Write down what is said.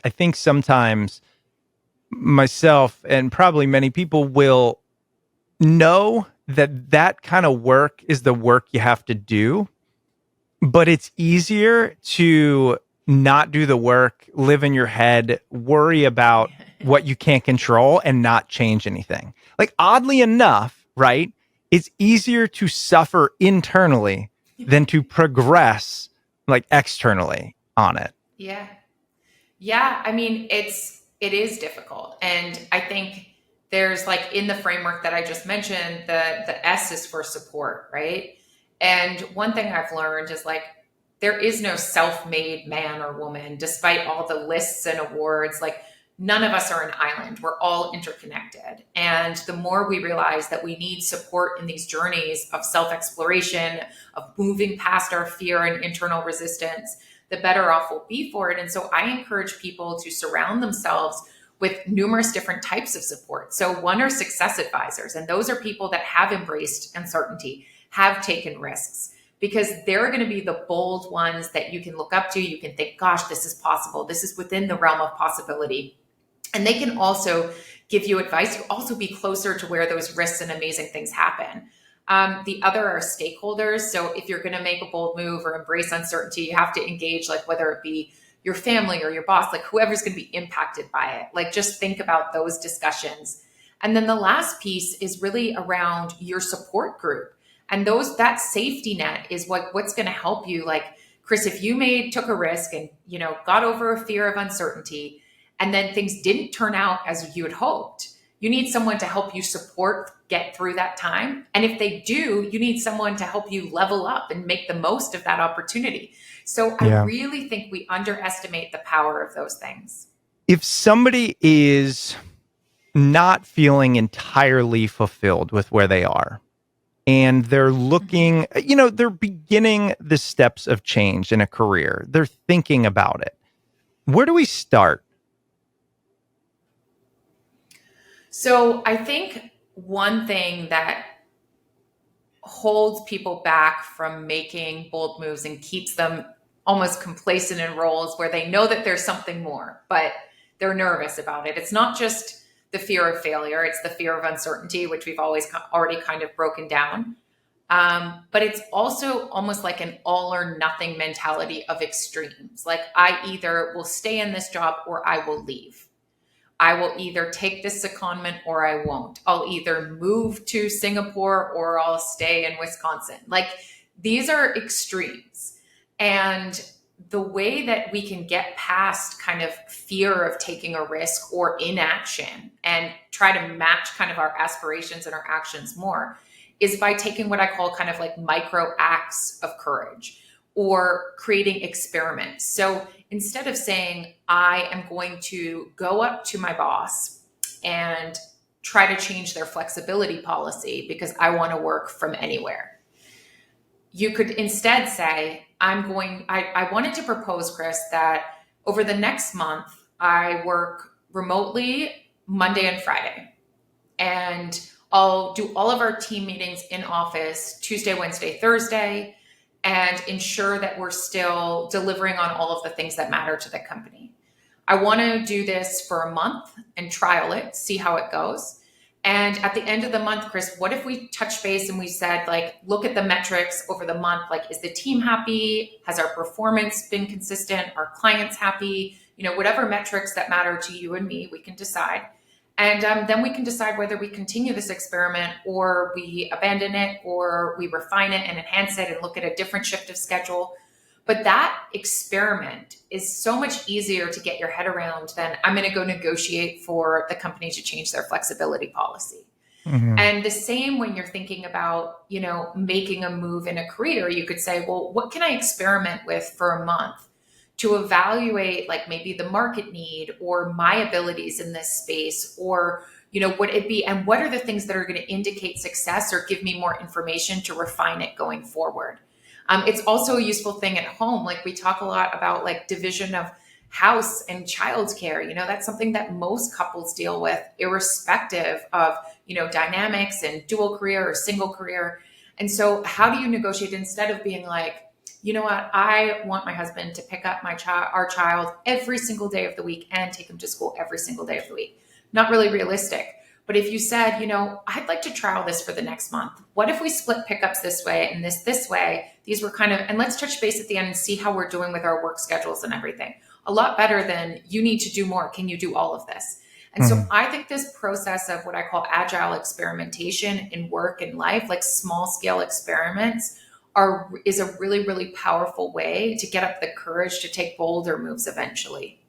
I think sometimes myself and probably many people will know that that kind of work is the work you have to do, but it's easier to not do the work, live in your head, worry about what you can't control and not change anything. Like, oddly enough, right? It's easier to suffer internally than to progress like externally on it. Yeah. Yeah, I mean, it is difficult. And I think there's like in the framework that I just mentioned, the S is for support, right? And one thing I've learned is like there is no self-made man or woman, despite all the lists and awards. Like none of us are an island. We're all interconnected. And the more we realize that we need support in these journeys of self-exploration, of moving past our fear and internal resistance, the better off we'll be for it. And so I encourage people to surround themselves with numerous different types of support. So one are success advisors, and those are people that have embraced uncertainty, have taken risks, because they're going to be the bold ones that you can look up to. You can think, gosh, this is possible. This is within the realm of possibility. And they can also give you advice to also be closer to where those risks and amazing things happen. The other are stakeholders. So if you're going to make a bold move or embrace uncertainty, you have to engage, like whether it be your family or your boss, like whoever's going to be impacted by it. Like just think about those discussions. And then the last piece is really around your support group. And that safety net is what's going to help you. Like, Chris, if you took a risk and, got over a fear of uncertainty, and then things didn't turn out as you had hoped, you need someone to help you get through that time. And if they do, you need someone to help you level up and make the most of that opportunity. So I Yeah. really think we underestimate the power of those things. If somebody is not feeling entirely fulfilled with where they are, and they're looking, they're beginning the steps of change in a career, they're thinking about it, where do we start? So I think one thing that holds people back from making bold moves and keeps them almost complacent in roles where they know that there's something more, but they're nervous about it. It's not just the fear of failure, it's the fear of uncertainty, which we've already kind of broken down. But it's also almost like an all or nothing mentality of extremes. Like I either will stay in this job or I will leave. I will either take this secondment or I won't. I'll either move to Singapore or I'll stay in Wisconsin. Like these are extremes. And the way that we can get past kind of fear of taking a risk or inaction and try to match kind of our aspirations and our actions more is by taking what I call kind of like micro acts of courage or creating experiments. So instead of saying, I am going to go up to my boss and try to change their flexibility policy because I want to work from anywhere, you could instead say, I wanted to propose, Chris, that over the next month, I work remotely Monday and Friday. And I'll do all of our team meetings in office Tuesday, Wednesday, Thursday, and ensure that we're still delivering on all of the things that matter to the company. I want to do this for a month and trial it, see how it goes. And at the end of the month, Chris, what if we touch base and we said, like, look at the metrics over the month? Like, is the team happy? Has our performance been consistent? Are clients happy? Whatever metrics that matter to you and me, we can decide. And then we can decide whether we continue this experiment or we abandon it or we refine it and enhance it and look at a different shift of schedule. But that experiment is so much easier to get your head around than I'm going to go negotiate for the company to change their flexibility policy. Mm-hmm. And the same when you're thinking about, making a move in a career, you could say, well, what can I experiment with for a month to evaluate like maybe the market need or my abilities in this space, or, would it be, and what are the things that are going to indicate success or give me more information to refine it going forward? It's also a useful thing at home. Like we talk a lot about like division of house and childcare. That's something that most couples deal with irrespective of, dynamics and dual career or single career. And so how do you negotiate instead of being like, you know what, I want my husband to pick up our child every single day of the week and take him to school every single day of the week. Not really realistic. But if you said, I'd like to trial this for the next month. What if we split pickups this way and this way? These were and let's touch base at the end and see how we're doing with our work schedules and everything. A lot better than you need to do more. Can you do all of this? And so I think this process of what I call agile experimentation in work and life, like small scale experiments, is a really, really powerful way to get up the courage to take bolder moves eventually.